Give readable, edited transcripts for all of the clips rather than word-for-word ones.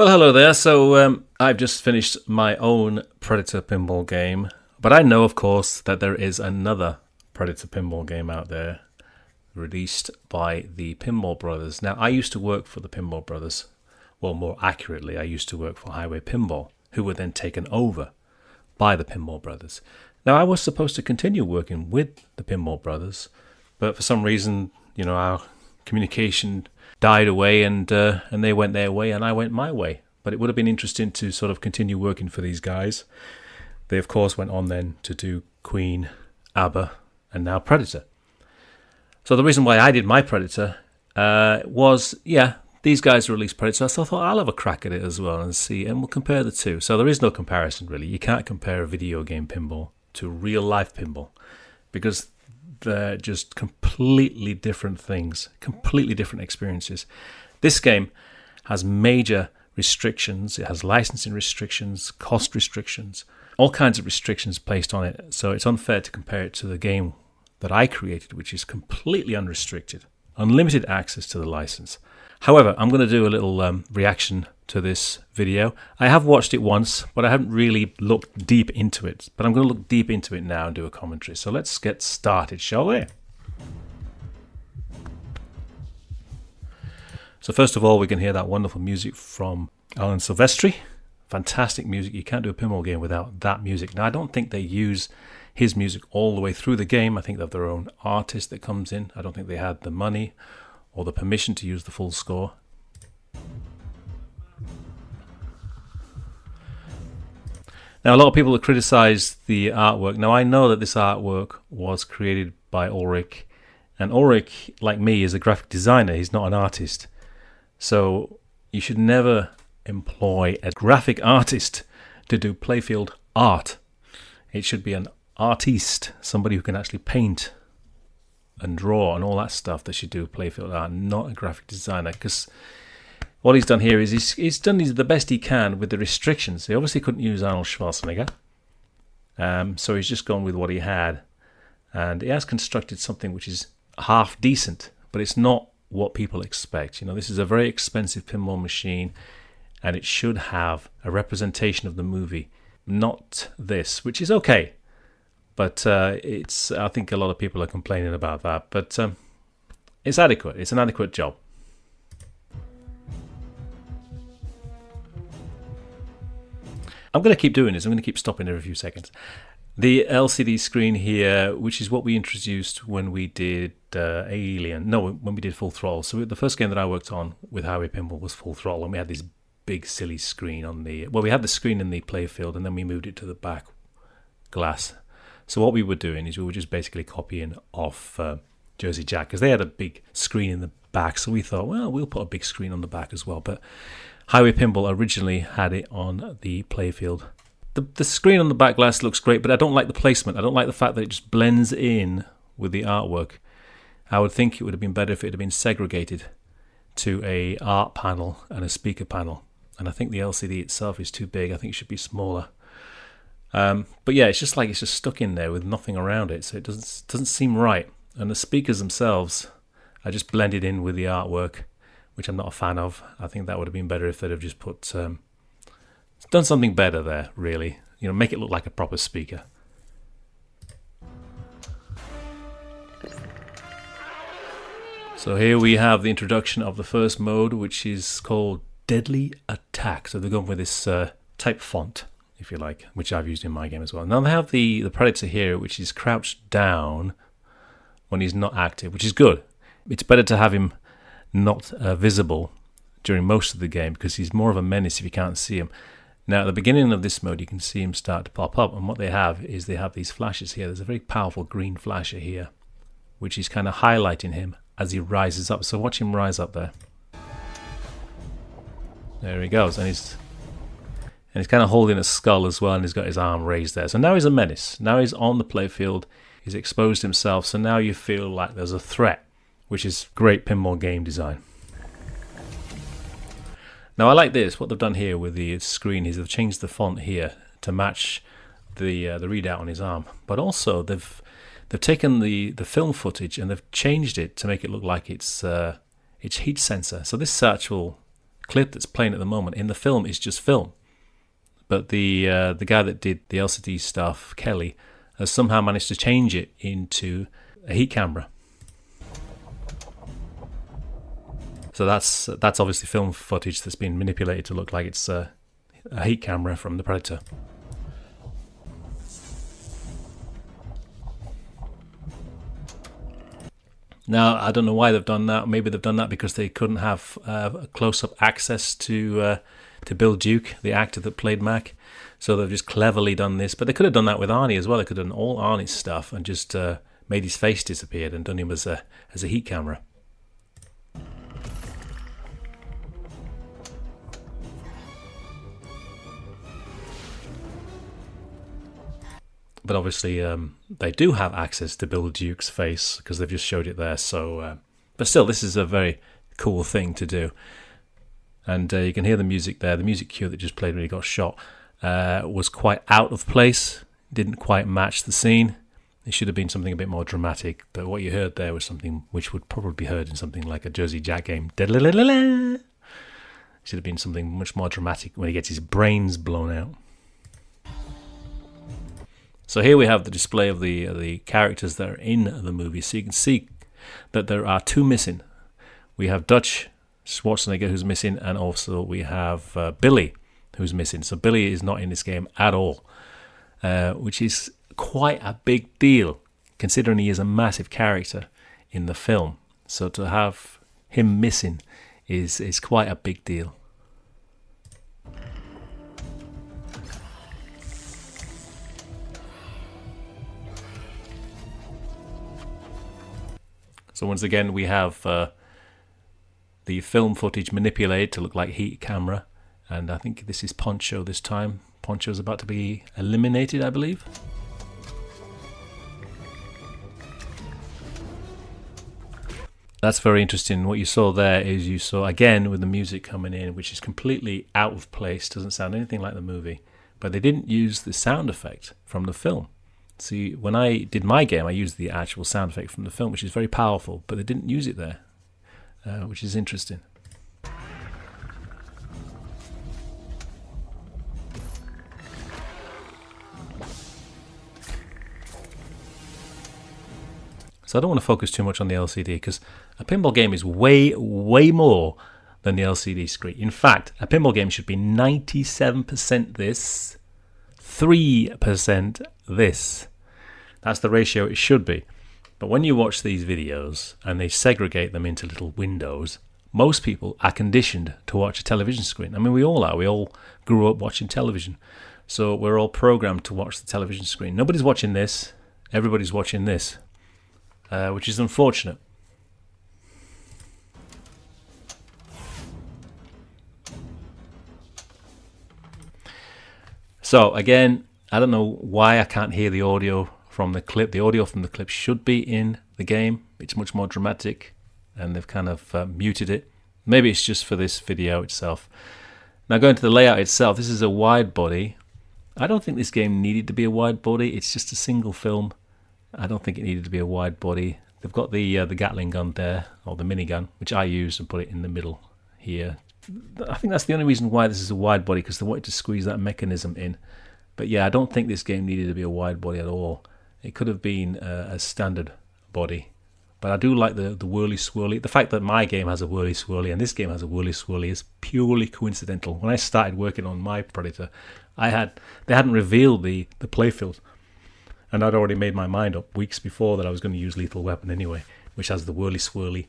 Well, hello there. So I've just finished my own Predator pinball game, but I know, of course, that there is another Predator pinball game out there released by the Pinball Brothers. Now, I used to work for the Pinball Brothers. Well, more accurately, I used to work for Highway Pinball, who were then taken over by the Pinball Brothers. Now, I was supposed to continue working with the Pinball Brothers, but for some reason, our communication died away, and they went their way and I went my way. But it would have been interesting to sort of continue working for these guys. They, of course, went on then to do Queen, ABBA, and now Predator. So the reason why I did my Predator was, these guys released Predator, so I thought I'll have a crack at it as well and see, and we'll compare the two. So there is no comparison, really. You can't compare a video game pinball to real-life pinball because they're just completely different things, completely different experiences. This game has major restrictions. It has licensing restrictions, cost restrictions, all kinds of restrictions placed on it. So it's unfair to compare it to the game that I created, which is completely unrestricted, unlimited access to the license. However, I'm going to do a little reaction to this video. I have watched it once, but I haven't really looked deep into it. But I'm going to look deep into it now and do a commentary. So let's get started, shall we? So first of all, we can hear that wonderful music from Alan Silvestri. Fantastic music. You can't do a pinball game without that music. Now, I don't think they use his music all the way through the game. I think they have their own artist that comes in. I don't think they had the money or the permission to use the full score. Now, a lot of people have criticized the artwork. Now, I know that this artwork was created by Ulrich, and Ulrich, like me, is a graphic designer. He's not an artist. So you should never employ a graphic artist to do playfield art. It should be an artiste, somebody who can actually paint and draw and all that stuff that should do playfield art, not a graphic designer, because what he's done here is he's done the best he can with the restrictions. He obviously couldn't use Arnold Schwarzenegger, so he's just gone with what he had, and he has constructed something which is half decent, but it's not what people expect. This is a very expensive pinball machine, and it should have a representation of the movie, not this, which is okay. But I think a lot of people are complaining about that. But it's adequate. It's an adequate job. I'm going to keep doing this. I'm going to keep stopping every few seconds. The LCD screen here, which is what we introduced when we did when we did Full Throttle. So the first game that I worked on with Highway Pinball was Full Throttle, and we had this big silly screen on we had the screen in the playfield, and then we moved it to the back glass. So what we were doing is we were just basically copying off Jersey Jack, because they had a big screen in the back. So we thought, well, we'll put a big screen on the back as well. But Highway Pinball originally had it on the playfield. The screen on the back glass looks great, but I don't like the placement. I don't like the fact that it just blends in with the artwork. I would think it would have been better if it had been segregated to a art panel and a speaker panel. And I think the LCD itself is too big. I think it should be smaller. But yeah, it's just stuck in there with nothing around it, so it doesn't seem right. And the speakers themselves are just blended in with the artwork, which I'm not a fan of. I think that would have been better if they'd have just done something better there, really. Make it look like a proper speaker. So here we have the introduction of the first mode, which is called Deadly Attack. So they're going with this type font, if you like, which I've used in my game as well. Now they have the Predator here, which is crouched down when he's not active, which is good. It's better to have him not visible during most of the game, because he's more of a menace if you can't see him. Now at the beginning of this mode, you can see him start to pop up, and what they have these flashes here. There's a very powerful green flasher here, which is kind of highlighting him as he rises up. So watch him rise up there. There he goes, and he's kind of holding a skull as well, and he's got his arm raised there. So now he's a menace. Now he's on the playfield. He's exposed himself, so now you feel like there's a threat, which is great pinball game design. Now I like this. What they've done here with the screen is they've changed the font here to match the readout on his arm, but also they've taken the film footage and they've changed it to make it look like it's heat sensor. So this actual clip that's playing at the moment in the film is just film. But the guy that did the LCD stuff, Kelly, has somehow managed to change it into a heat camera. So that's obviously film footage that's been manipulated to look like it's a heat camera from the Predator. Now, I don't know why they've done that. Maybe they've done that because they couldn't have close-up access to Bill Duke, the actor that played Mac. So they've just cleverly done this. But they could have done that with Arnie as well. They could have done all Arnie's stuff and just made his face disappear and done him as a heat camera. But obviously, they do have access to Bill Duke's face because they've just showed it there. So, but still, this is a very cool thing to do. And you can hear the music there. The music cue that just played when he got shot was quite out of place. Didn't quite match the scene. It should have been something a bit more dramatic. But what you heard there was something which would probably be heard in something like a Jersey Jack game. It should have been something much more dramatic when he gets his brains blown out. So here we have the display of the characters that are in the movie. So you can see that there are two missing. We have Dutch Schwarzenegger who's missing, and also we have Billy who's missing. So Billy is not in this game at all, which is quite a big deal considering he is a massive character in the film. So to have him missing is quite a big deal. So once again, we have the film footage manipulated to look like heat camera. And I think this is Poncho this time. Poncho's about to be eliminated, I believe. That's very interesting. What you saw there is you saw, again, with the music coming in, which is completely out of place, doesn't sound anything like the movie. But they didn't use the sound effect from the film. See, when I did my game, I used the actual sound effect from the film, which is very powerful, but they didn't use it there, which is interesting. So I don't want to focus too much on the LCD because a pinball game is way, way more than the LCD screen. In fact, a pinball game should be 97% this, 3% this. That's the ratio it should be. But when you watch these videos and they segregate them into little windows, most people are conditioned to watch a television screen. I mean, we all are. We all grew up watching television. So we're all programmed to watch the television screen. Nobody's watching this. Everybody's watching this, which is unfortunate. So again, I don't know why I can't hear the audio from the clip. The audio from the clip should be in the game. It's much more dramatic, and they've kind of muted it. Maybe it's just for this video itself. Now going to the layout itself, this is a wide body. I don't think this game needed to be a wide body. It's just a single film. I don't think it needed to be a wide body. They've got the Gatling gun there, or the minigun, which I used and put it in the middle here. I think that's the only reason why this is a wide body, because they wanted to squeeze that mechanism in. But yeah, I don't think this game needed to be a wide body at all. It could have been a standard body. But I do like the whirly-swirly. The fact that my game has a whirly-swirly and this game has a whirly-swirly is purely coincidental. When I started working on my Predator, they hadn't revealed the playfield. And I'd already made my mind up weeks before that I was going to use Lethal Weapon anyway, which has the whirly-swirly.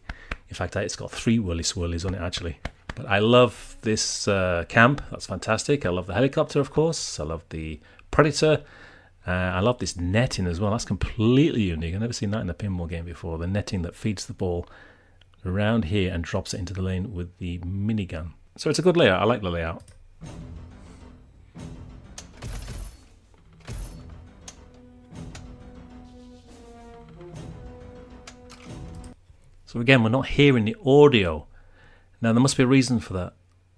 In fact, it's got 3 whirly-swirlies on it, actually. But I love this camp. That's fantastic. I love the helicopter, of course. I love the Predator. I love this netting as well. That's completely unique. I've never seen that in a pinball game before. The netting that feeds the ball around here and drops it into the lane with the minigun. So it's a good layout. I like the layout. So again, we're not hearing the audio. Now, there must be a reason for that.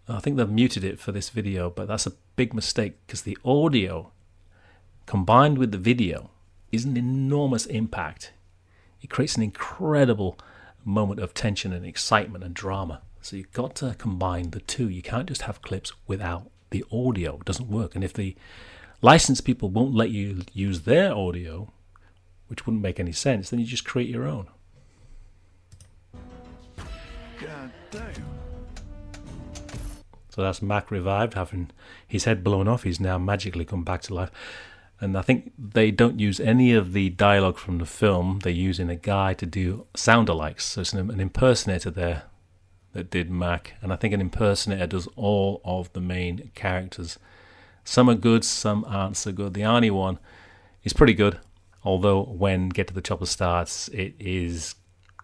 I think they've muted it for this video, but that's a big mistake because the audio combined with the video is an enormous impact. It creates an incredible moment of tension and excitement and drama. So you've got to combine the two. You can't just have clips without the audio. It doesn't work. And if the licensed people won't let you use their audio, which wouldn't make any sense, then you just create your own. God damn. So that's Mac revived, having his head blown off. He's now magically come back to life. And I think they don't use any of the dialogue from the film. They're using a guy to do sound-alikes. So it's an impersonator there that did Mac. And I think an impersonator does all of the main characters. Some are good, some aren't so good. The Arnie one is pretty good. Although when Get to the Chopper starts, it is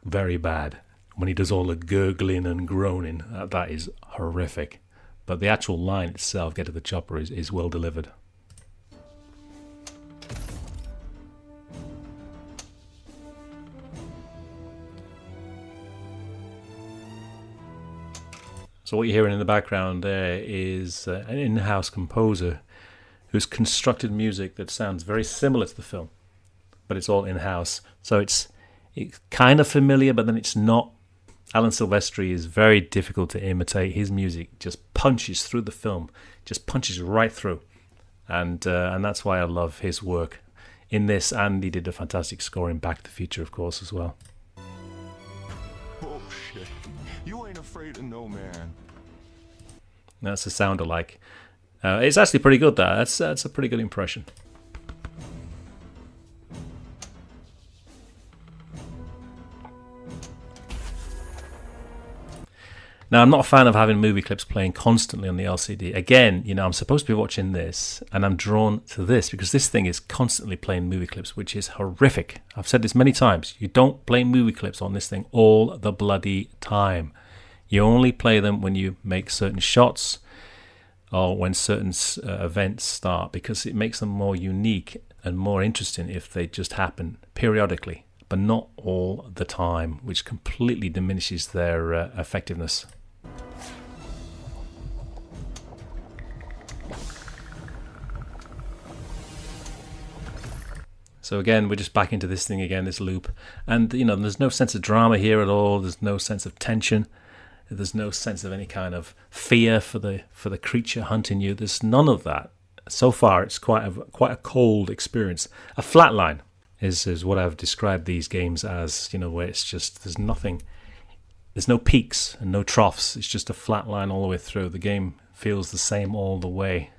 very bad. When he does all the gurgling and groaning, that is horrific. But the actual line itself, Get to the Chopper, is well delivered. So what you're hearing in the background there is an in-house composer who's constructed music that sounds very similar to the film, but it's all in-house. So it's kind of familiar, but then it's not. Alan Silvestri is very difficult to imitate. His music just punches through the film, just punches right through. And that's why I love his work in this, and he did a fantastic score in Back to the Future, of course, as well. Bullshit. You ain't afraid of no man. That's a sound alike. It's actually pretty good, that. That's a pretty good impression. Now, I'm not a fan of having movie clips playing constantly on the LCD. Again, I'm supposed to be watching this, and I'm drawn to this because this thing is constantly playing movie clips, which is horrific. I've said this many times. You don't play movie clips on this thing all the bloody time. You only play them when you make certain shots or when certain events start, because it makes them more unique and more interesting if they just happen periodically, but not all the time, which completely diminishes their effectiveness. So again, we're just back into this thing again, this loop. And, there's no sense of drama here at all. There's no sense of tension. There's no sense of any kind of fear for the creature hunting you. There's none of that. So far, it's quite a cold experience. A flat line is what I've described these games as, where it's just, there's nothing, there's no peaks and no troughs. It's just a flat line all the way through. The game feels the same all the way.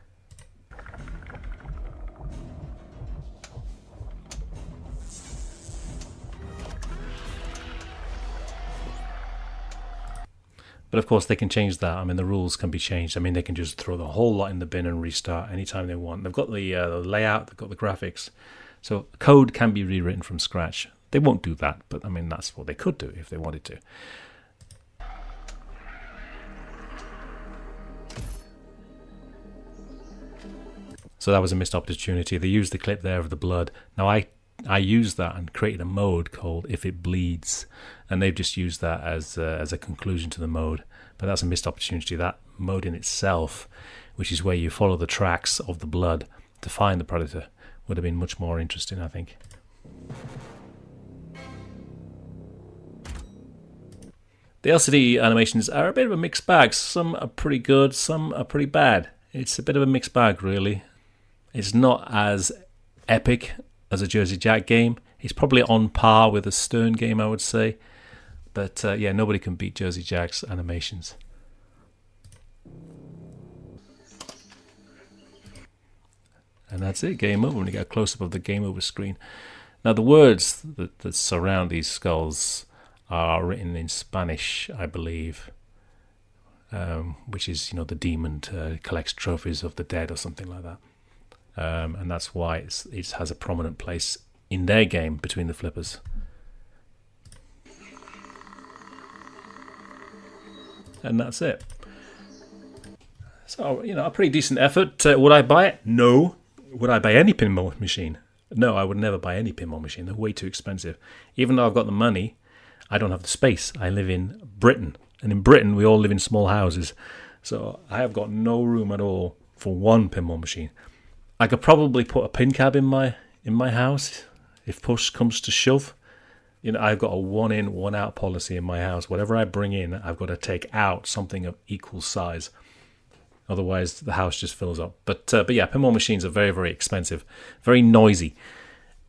But of course, they can change that. I mean, the rules can be changed. I mean, they can just throw the whole lot in the bin and restart anytime they want. They've got the layout, they've got the graphics. So code can be rewritten from scratch. They won't do that, but I mean, that's what they could do if they wanted to. So that was a missed opportunity. They used the clip there of the blood. Now, I used that and created a mode called If It Bleeds, and they've just used that as a conclusion to the mode. But that's a missed opportunity. That mode in itself, which is where you follow the tracks of the blood to find the predator, would have been much more interesting, I think. The LCD animations are a bit of a mixed bag. Some are pretty good, some are pretty bad. It's a bit of a mixed bag, really. It's not as epic as a Jersey Jack game. It's probably on par with a Stern game, I would say. But yeah, nobody can beat Jersey Jack's animations. And that's it, game over. When you get a close-up of the game over screen. Now, the words that surround these skulls are written in Spanish, I believe, which is, the demon collects trophies of the dead or something like that. And that's why it has a prominent place in their game between the flippers. And that's it. So, a pretty decent effort. Would I buy it? No. Would I buy any pinball machine? No, I would never buy any pinball machine. They're way too expensive. Even though I've got the money, I don't have the space. I live in Britain. And in Britain, we all live in small houses. So I have got no room at all for one pinball machine. I could probably put a pin cab in my house if push comes to shove. You know, I've got a one in, one out policy in my house. Whatever I bring in, I've got to take out something of equal size. Otherwise, the house just fills up. But yeah, pinball machines are very, very expensive, very noisy,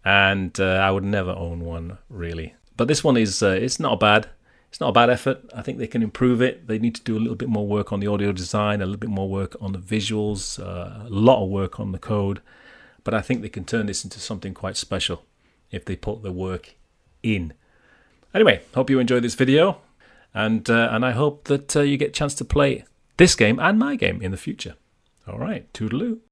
and I would never own one really. But this one is it's not bad. It's not a bad effort. I think they can improve it. They need to do a little bit more work on the audio design, a little bit more work on the visuals, a lot of work on the code. But I think they can turn this into something quite special if they put the work in. Anyway, hope you enjoyed this video, and I hope that you get a chance to play this game and my game in the future. All right, toodaloo.